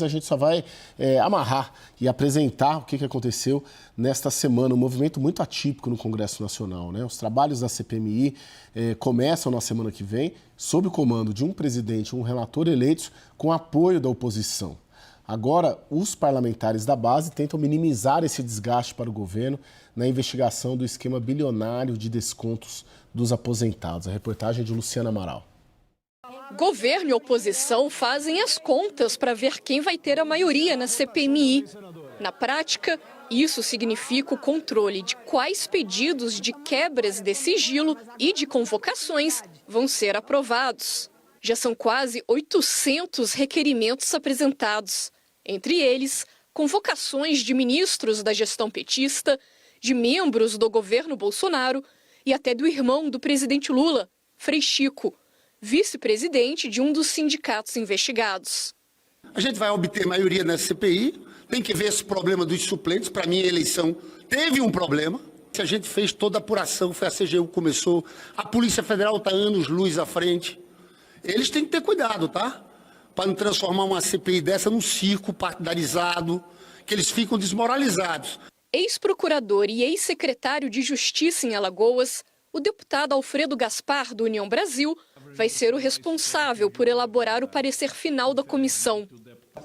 A gente só vai amarrar e apresentar o que aconteceu nesta semana, um movimento muito atípico no Congresso Nacional, né? Os trabalhos da CPMI começam na semana que vem, sob o comando de um presidente e um relator eleitos com apoio da oposição. Agora, os parlamentares da base tentam minimizar esse desgaste para o governo na investigação do esquema bilionário de descontos dos aposentados. A reportagem é de Luciana Amaral. Governo e oposição fazem as contas para ver quem vai ter a maioria na CPMI. Na prática, isso significa o controle de quais pedidos de quebras de sigilo e de convocações vão ser aprovados. Já são quase 800 requerimentos apresentados. Entre eles, convocações de ministros da gestão petista, de membros do governo Bolsonaro e até do irmão do presidente Lula, Frei Chico, vice-presidente de um dos sindicatos investigados. A gente vai obter maioria nessa CPI, tem que ver esse problema dos suplentes. Para mim, a eleição teve um problema. A gente fez toda a apuração, foi a CGU que começou, a Polícia Federal está anos-luz à frente. Eles têm que ter cuidado, tá? Para não transformar uma CPI dessa num circo partidarizado, que eles ficam desmoralizados. Ex-procurador e ex-secretário de Justiça em Alagoas, o deputado Alfredo Gaspar, do União Brasil, vai ser o responsável por elaborar o parecer final da comissão.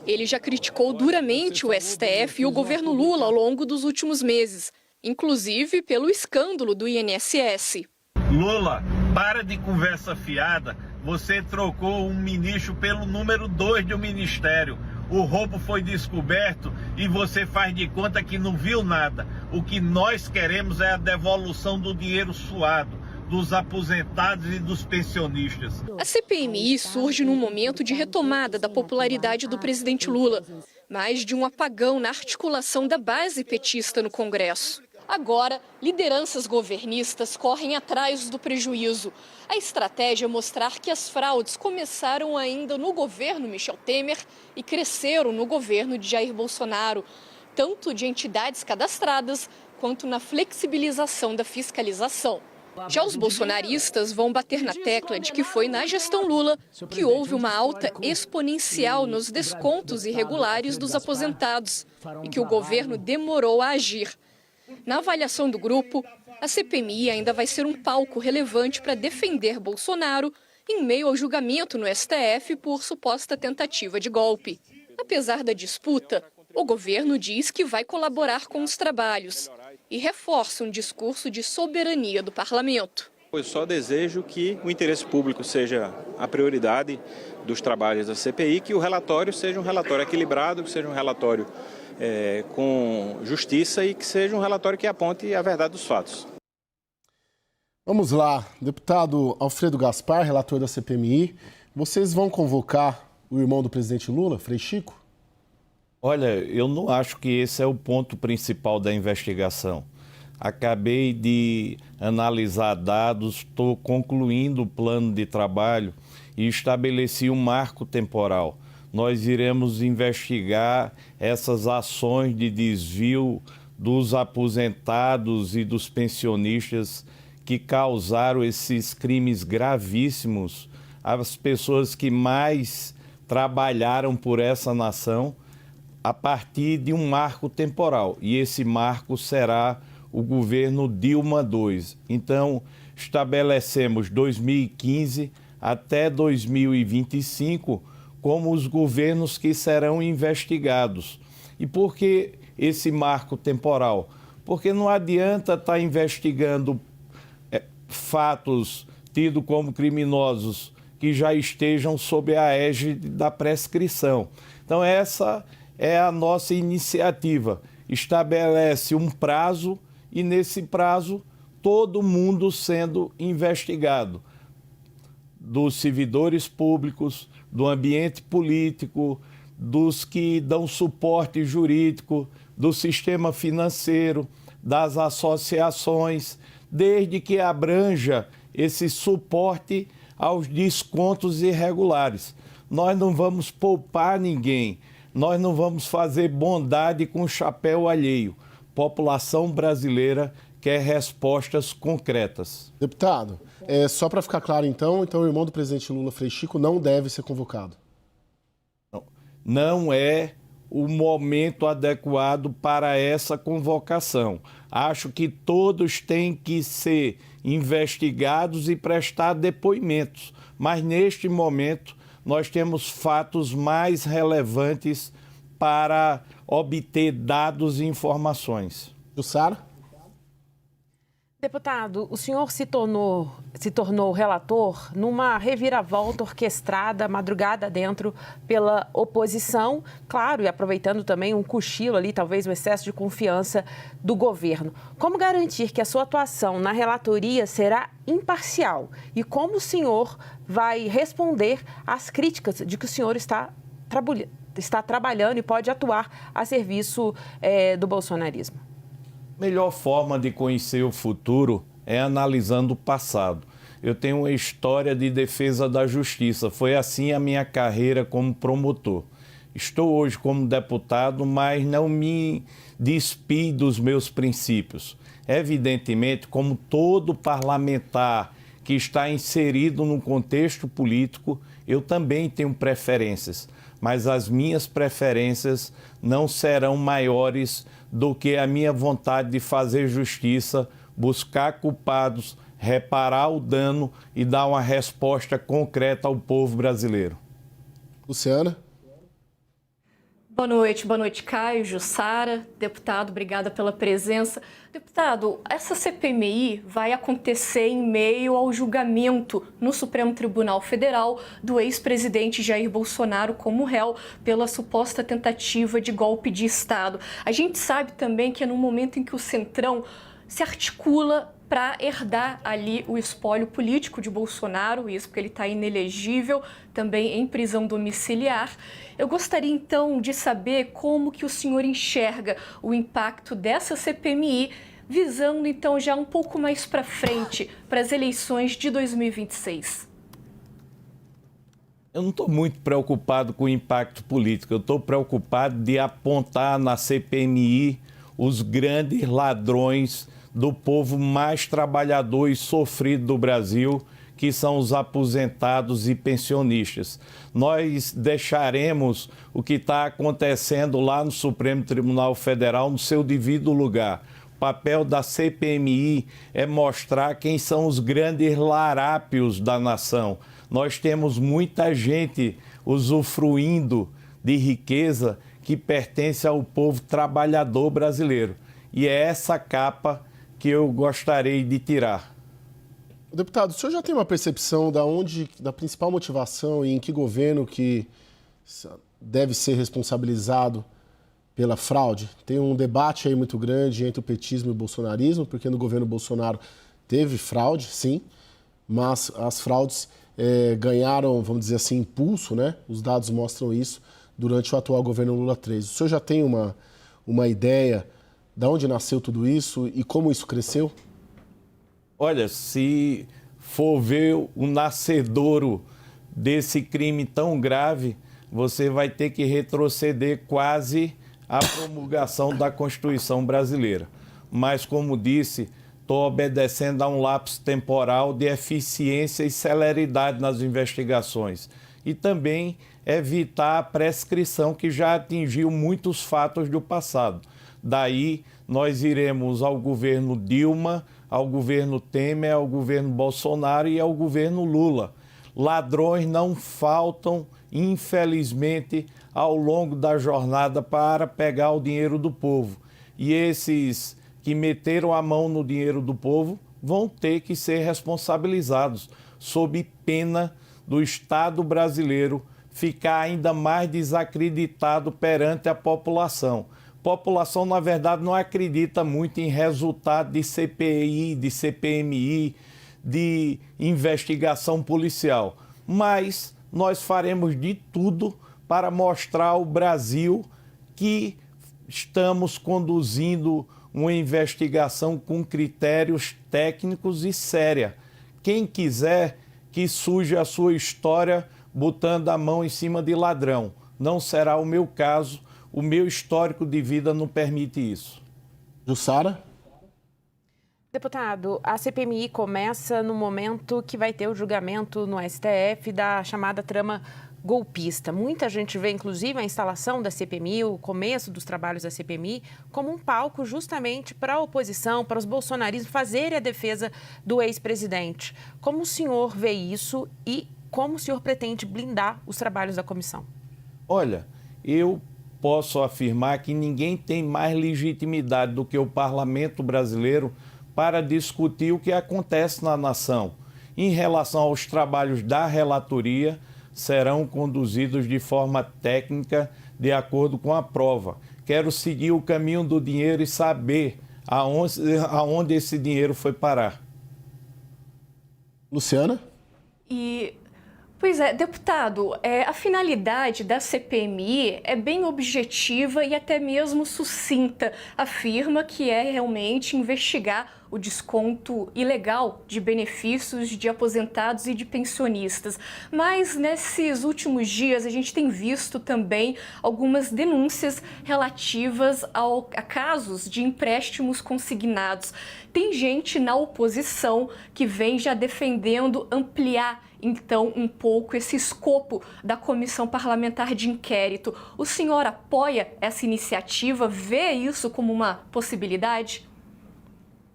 Ele já criticou duramente o STF e o governo Lula ao longo dos últimos meses, inclusive pelo escândalo do INSS. Lula, para de conversa fiada, você trocou um ministro pelo número 2 do ministério. O roubo foi descoberto e você faz de conta que não viu nada. O que nós queremos é a devolução do dinheiro suado dos aposentados e dos pensionistas. A CPMI surge num momento de retomada da popularidade do presidente Lula, mas de um apagão na articulação da base petista no Congresso. Agora, lideranças governistas correm atrás do prejuízo. A estratégia é mostrar que as fraudes começaram ainda no governo Michel Temer e cresceram no governo de Jair Bolsonaro, tanto de entidades cadastradas quanto na flexibilização da fiscalização. Já os bolsonaristas vão bater na tecla de que foi na gestão Lula que houve uma alta exponencial nos descontos irregulares dos aposentados e que o governo demorou a agir. Na avaliação do grupo, a CPMI ainda vai ser um palco relevante para defender Bolsonaro em meio ao julgamento no STF por suposta tentativa de golpe. Apesar da disputa, o governo diz que vai colaborar com os trabalhos e reforça um discurso de soberania do parlamento. Eu só desejo que o interesse público seja a prioridade dos trabalhos da CPI, que o relatório seja um relatório equilibrado, que seja um relatório com justiça e que seja um relatório que aponte a verdade dos fatos. Vamos lá, deputado Alfredo Gaspar, relator da CPMI, vocês vão convocar o irmão do presidente Lula, Frei Chico? Olha, eu não acho que esse é o ponto principal da investigação. Acabei de analisar dados, estou concluindo o plano de trabalho e estabeleci um marco temporal. Nós iremos investigar essas ações de desvio dos aposentados e dos pensionistas que causaram esses crimes gravíssimos às pessoas que mais trabalharam por essa nação a partir de um marco temporal. E esse marco será o governo Dilma II. Então, estabelecemos 2015 até 2025 como os governos que serão investigados. E por que esse marco temporal? Porque não adianta estar investigando fatos tidos como criminosos que já estejam sob a égide da prescrição. Então essa é a nossa iniciativa. Estabelece um prazo e nesse prazo todo mundo sendo investigado. Dos servidores públicos, do ambiente político, dos que dão suporte jurídico, do sistema financeiro, das associações, desde que abranja esse suporte aos descontos irregulares. Nós não vamos poupar ninguém, nós não vamos fazer bondade com chapéu alheio. População brasileira quer respostas concretas. Deputado, só para ficar claro então o irmão do presidente Lula, Frei Chico, não deve ser convocado. Não. não é o momento adequado para essa convocação. Acho que todos têm que ser investigados e prestar depoimentos, mas neste momento nós temos fatos mais relevantes para obter dados e informações. Jussara? Deputado, o senhor se tornou relator numa reviravolta orquestrada, madrugada dentro, pela oposição, claro, e aproveitando também um cochilo ali, talvez o excesso de confiança do governo. Como garantir que a sua atuação na relatoria será imparcial? E como o senhor vai responder às críticas de que o senhor está trabalhando e pode atuar a serviço do bolsonarismo? A melhor forma de conhecer o futuro é analisando o passado. Eu tenho uma história de defesa da justiça, foi assim a minha carreira como promotor. Estou hoje como deputado, mas não me despi dos meus princípios. Evidentemente, como todo parlamentar que está inserido num contexto político, eu também tenho preferências, mas as minhas preferências não serão maiores do que a minha vontade de fazer justiça, buscar culpados, reparar o dano e dar uma resposta concreta ao povo brasileiro. Luciana? Boa noite, Caio, Jussara, deputado, obrigada pela presença. Deputado, essa CPMI vai acontecer em meio ao julgamento no Supremo Tribunal Federal do ex-presidente Jair Bolsonaro como réu pela suposta tentativa de golpe de Estado. A gente sabe também que é no momento em que o Centrão se articula para herdar ali o espólio político de Bolsonaro, isso porque ele está inelegível, também em prisão domiciliar. Eu gostaria então de saber como que o senhor enxerga o impacto dessa CPMI, visando então já um pouco mais para frente, para as eleições de 2026. Eu não estou muito preocupado com o impacto político, eu estou preocupado de apontar na CPMI os grandes ladrões do povo mais trabalhador e sofrido do Brasil, que são os aposentados e pensionistas. Nós deixaremos o que está acontecendo lá no Supremo Tribunal Federal no seu devido lugar. O papel da CPMI é mostrar quem são os grandes larápios da nação. Nós temos muita gente usufruindo de riqueza que pertence ao povo trabalhador brasileiro. E é essa capa que eu gostaria de tirar. Deputado, o senhor já tem uma percepção da principal motivação e em que governo que deve ser responsabilizado pela fraude? Tem um debate aí muito grande entre o petismo e o bolsonarismo, porque no governo Bolsonaro teve fraude, sim, mas as fraudes ganharam, vamos dizer assim, impulso, né? Os dados mostram isso durante o atual governo Lula 13. O senhor já tem uma ideia de onde nasceu tudo isso e como isso cresceu? Olha, se for ver o nascedouro desse crime tão grave, você vai ter que retroceder quase à promulgação da Constituição brasileira. Mas, como disse, estou obedecendo a um lapso temporal de eficiência e celeridade nas investigações. E também evitar a prescrição que já atingiu muitos fatos do passado. Daí, nós iremos ao governo Dilma, ao governo Temer, ao governo Bolsonaro e ao governo Lula. Ladrões não faltam, infelizmente, ao longo da jornada para pegar o dinheiro do povo. E esses que meteram a mão no dinheiro do povo vão ter que ser responsabilizados, sob pena do Estado brasileiro ficar ainda mais desacreditado perante a população. A população, na verdade, não acredita muito em resultado de CPI, de CPMI, de investigação policial. Mas nós faremos de tudo para mostrar ao Brasil que estamos conduzindo uma investigação com critérios técnicos e séria. Quem quiser que suja a sua história botando a mão em cima de ladrão. Não será o meu caso. O meu histórico de vida não permite isso. Jussara? Deputado, a CPMI começa no momento que vai ter o julgamento no STF da chamada trama golpista. Muita gente vê, inclusive, a instalação da CPMI, o começo dos trabalhos da CPMI, como um palco justamente para a oposição, para os bolsonaristas fazerem a defesa do ex-presidente. Como o senhor vê isso e como o senhor pretende blindar os trabalhos da comissão? Olha, eu posso afirmar que ninguém tem mais legitimidade do que o parlamento brasileiro para discutir o que acontece na nação. Em relação aos trabalhos da relatoria, serão conduzidos de forma técnica, de acordo com a prova. Quero seguir o caminho do dinheiro e saber aonde esse dinheiro foi parar. Luciana? Pois é, deputado, a finalidade da CPMI é bem objetiva e até mesmo sucinta. Afirma que é realmente investigar o desconto ilegal de benefícios de aposentados e de pensionistas. Mas nesses últimos dias a gente tem visto também algumas denúncias relativas a casos de empréstimos consignados. Tem gente na oposição que vem já defendendo ampliar então um pouco esse escopo da comissão parlamentar de inquérito. O senhor apoia essa iniciativa? Vê isso como uma possibilidade?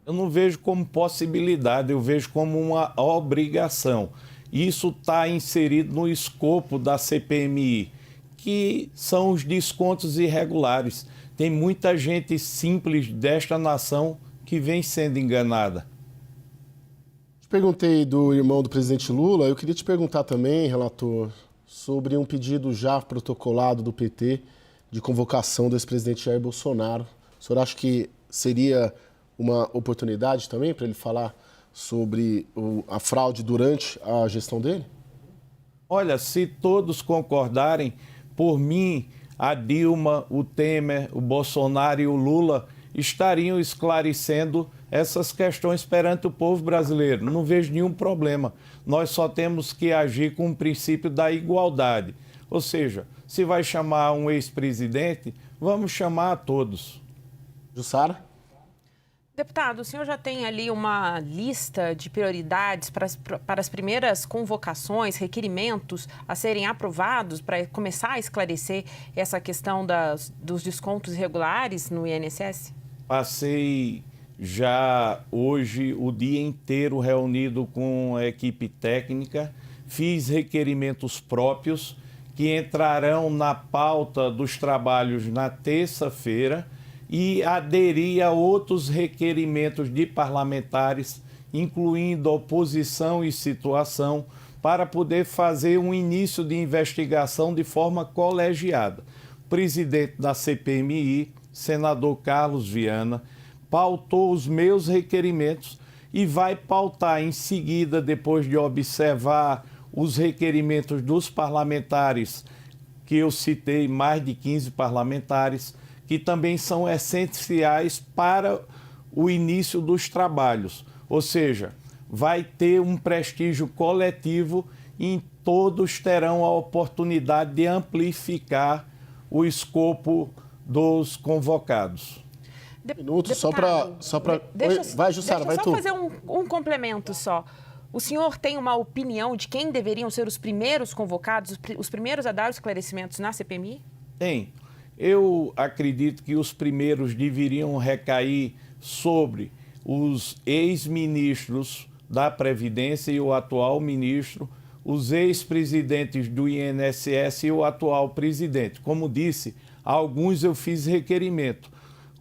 Eu não vejo como possibilidade, eu vejo como uma obrigação. Isso está inserido no escopo da CPMI, que são os descontos irregulares. Tem muita gente simples desta nação que vem sendo enganada. Perguntei do irmão do presidente Lula, eu queria te perguntar também, relator, sobre um pedido já protocolado do PT de convocação do ex-presidente Jair Bolsonaro. O senhor acha que seria uma oportunidade também para ele falar sobre a fraude durante a gestão dele? Olha, se todos concordarem, por mim, a Dilma, o Temer, o Bolsonaro e o Lula estariam esclarecendo essas questões perante o povo brasileiro. Não vejo nenhum problema. Nós só temos que agir com o princípio da igualdade. Ou seja, se vai chamar um ex-presidente, vamos chamar a todos. Jussara? Deputado, o senhor já tem ali uma lista de prioridades para as primeiras convocações, requerimentos a serem aprovados para começar a esclarecer essa questão dos descontos irregulares no INSS? Passei já hoje o dia inteiro reunido com a equipe técnica, fiz requerimentos próprios que entrarão na pauta dos trabalhos na terça-feira e aderi a outros requerimentos de parlamentares, incluindo oposição e situação, para poder fazer um início de investigação de forma colegiada. O presidente da CPMI, senador Carlos Viana, pautou os meus requerimentos e vai pautar em seguida, depois de observar os requerimentos dos parlamentares, que eu citei, mais de 15 parlamentares, que também são essenciais para o início dos trabalhos. Ou seja, vai ter um prestígio coletivo e todos terão a oportunidade de amplificar o escopo dos convocados. Minutos, só para... Vai, Jussara, vai tu. Deixa eu só fazer um complemento só. O senhor tem uma opinião de quem deveriam ser os primeiros convocados, os primeiros a dar os esclarecimentos na CPMI? Tem. Eu acredito que os primeiros deveriam recair sobre os ex-ministros da Previdência e o atual ministro, os ex-presidentes do INSS e o atual presidente. Como disse, alguns eu fiz requerimento,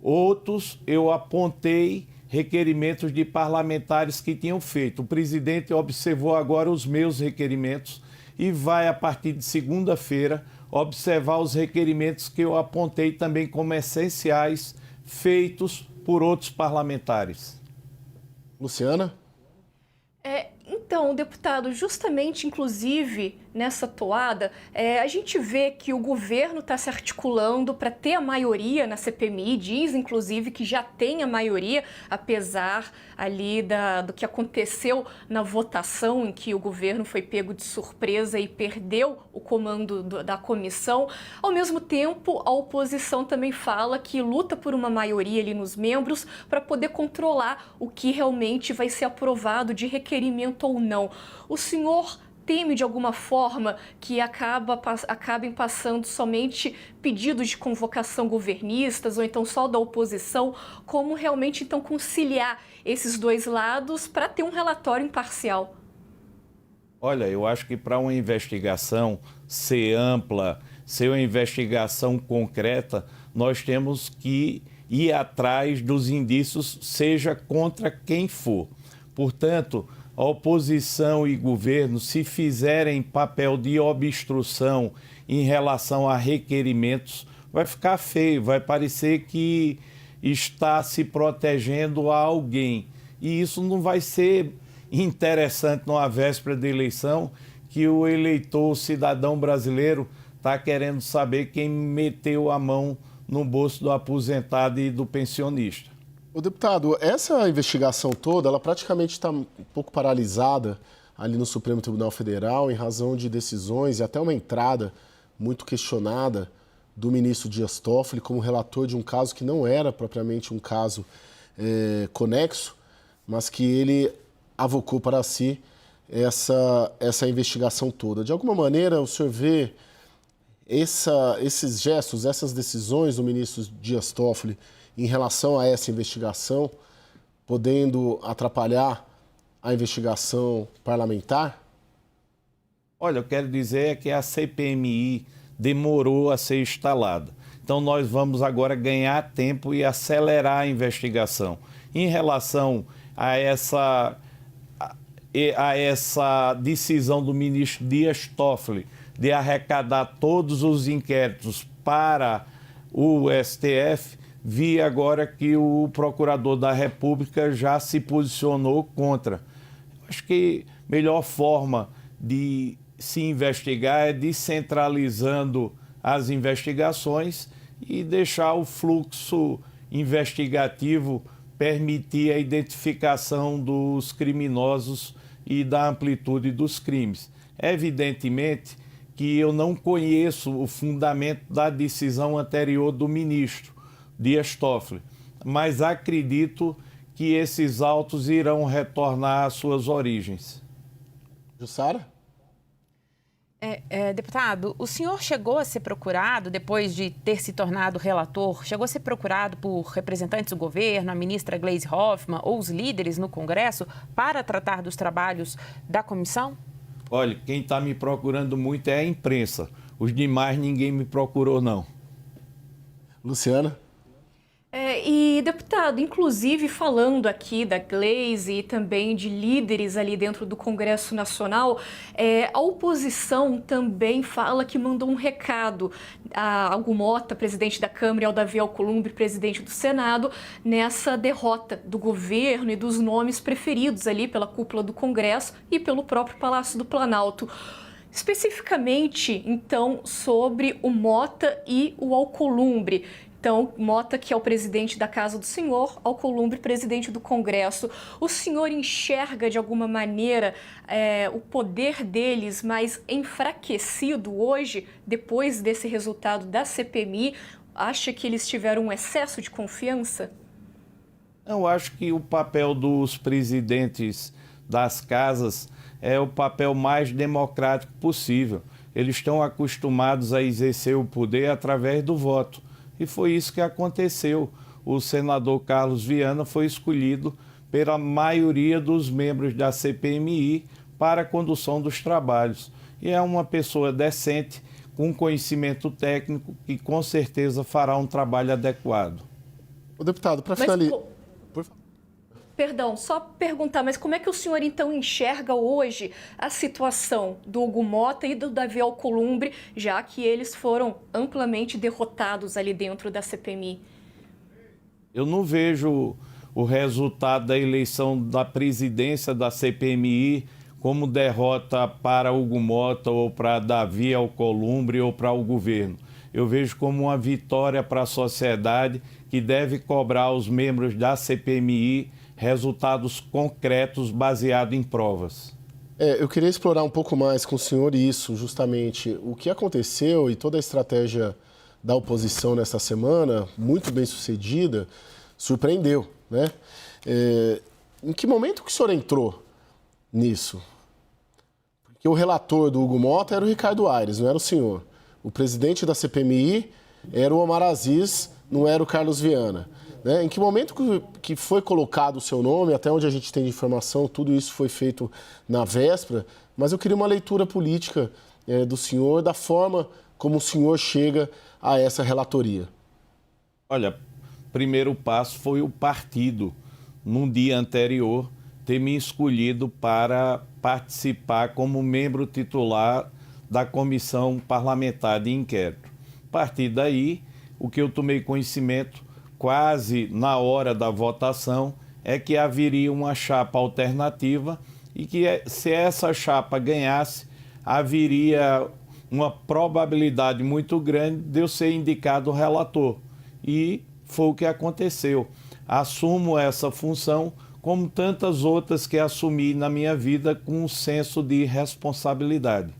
outros eu apontei requerimentos de parlamentares que tinham feito. O presidente observou agora os meus requerimentos e vai, a partir de segunda-feira, observar os requerimentos que eu apontei também como essenciais, feitos por outros parlamentares. Luciana? Então, deputado, justamente, inclusive, nessa toada, a gente vê que o governo está se articulando para ter a maioria na CPMI, diz, inclusive, que já tem a maioria, apesar ali do que aconteceu na votação, em que o governo foi pego de surpresa e perdeu o comando da comissão. Ao mesmo tempo, a oposição também fala que luta por uma maioria ali nos membros para poder controlar o que realmente vai ser aprovado de requerimento ou não. O senhor teme de alguma forma que acabem passando somente pedidos de convocação governistas ou então só da oposição? Como realmente então conciliar esses dois lados para ter um relatório imparcial? Olha, eu acho que para uma investigação ser ampla, ser uma investigação concreta, nós temos que ir atrás dos indícios, seja contra quem for. Portanto, a oposição e governo, se fizerem papel de obstrução em relação a requerimentos, vai ficar feio, vai parecer que está se protegendo a alguém. E isso não vai ser interessante numa véspera de eleição, que o eleitor, o cidadão brasileiro, está querendo saber quem meteu a mão no bolso do aposentado e do pensionista. O deputado, essa investigação toda, ela praticamente está um pouco paralisada ali no Supremo Tribunal Federal em razão de decisões e até uma entrada muito questionada do ministro Dias Toffoli como relator de um caso que não era propriamente um caso conexo, mas que ele avocou para si essa investigação toda. De alguma maneira, o senhor vê esses gestos, essas decisões do ministro Dias Toffoli em relação a essa investigação, podendo atrapalhar a investigação parlamentar? Olha, eu quero dizer que a CPMI demorou a ser instalada. Então, nós vamos agora ganhar tempo e acelerar a investigação. Em relação a essa decisão do ministro Dias Toffoli de arrecadar todos os inquéritos para o STF, vi agora que o procurador da República já se posicionou contra. Acho que a melhor forma de se investigar é descentralizando as investigações e deixar o fluxo investigativo permitir a identificação dos criminosos e da amplitude dos crimes. Evidentemente que eu não conheço o fundamento da decisão anterior do ministro Dias Toffoli, mas acredito que esses autos irão retornar às suas origens. Jussara? Deputado, o senhor chegou a ser procurado, depois de ter se tornado relator, chegou a ser procurado por representantes do governo, a ministra Gleisi Hoffmann ou os líderes no Congresso para tratar dos trabalhos da comissão? Olha, quem está me procurando muito é a imprensa. Os demais ninguém me procurou, não. Luciana? E, deputado, inclusive falando aqui da Gleisi e também de líderes ali dentro do Congresso Nacional, a oposição também fala que mandou um recado ao Hugo Mota, presidente da Câmara, e ao Davi Alcolumbre, presidente do Senado, nessa derrota do governo e dos nomes preferidos ali pela cúpula do Congresso e pelo próprio Palácio do Planalto. Especificamente, então, sobre o Mota e o Alcolumbre. Então, Mota, que é o presidente da Casa do Senhor, Alcolumbre, presidente do Congresso. O senhor enxerga, de alguma maneira, o poder deles mais enfraquecido hoje, depois desse resultado da CPMI? Acha que eles tiveram um excesso de confiança? Eu acho que o papel dos presidentes das casas é o papel mais democrático possível. Eles estão acostumados a exercer o poder através do voto. E foi isso que aconteceu. O senador Carlos Viana foi escolhido pela maioria dos membros da CPMI para a condução dos trabalhos. E é uma pessoa decente, com conhecimento técnico, que com certeza fará um trabalho adequado. O deputado, para finalizar... Perdão, só perguntar, mas como é que o senhor então enxerga hoje a situação do Hugo Mota e do Davi Alcolumbre, já que eles foram amplamente derrotados ali dentro da CPMI? Eu não vejo o resultado da eleição da presidência da CPMI como derrota para Hugo Mota ou para Davi Alcolumbre ou para o governo. Eu vejo como uma vitória para a sociedade que deve cobrar aos membros da CPMI resultados concretos baseados em provas. Eu queria explorar um pouco mais com o senhor isso, justamente o que aconteceu e toda a estratégia da oposição nessa semana, muito bem sucedida, surpreendeu, né? Em que momento que o senhor entrou nisso? que o relator do Hugo Mota era o Ricardo Aires, não era o senhor. O presidente da CPMI era o Omar Aziz, não era o Carlos Viana. Né? Em que momento que foi colocado o seu nome, até onde a gente tem de informação, tudo isso foi feito na véspera, mas eu queria uma leitura política do senhor, da forma como o senhor chega a essa relatoria. Olha, primeiro passo foi o partido, num dia anterior, ter me escolhido para participar como membro titular da Comissão Parlamentar de Inquérito. A partir daí, o que eu tomei conhecimento, quase na hora da votação, é que haveria uma chapa alternativa e que, se essa chapa ganhasse, haveria uma probabilidade muito grande de eu ser indicado relator. E foi o que aconteceu. Assumo essa função, como tantas outras que assumi na minha vida, com um senso de responsabilidade.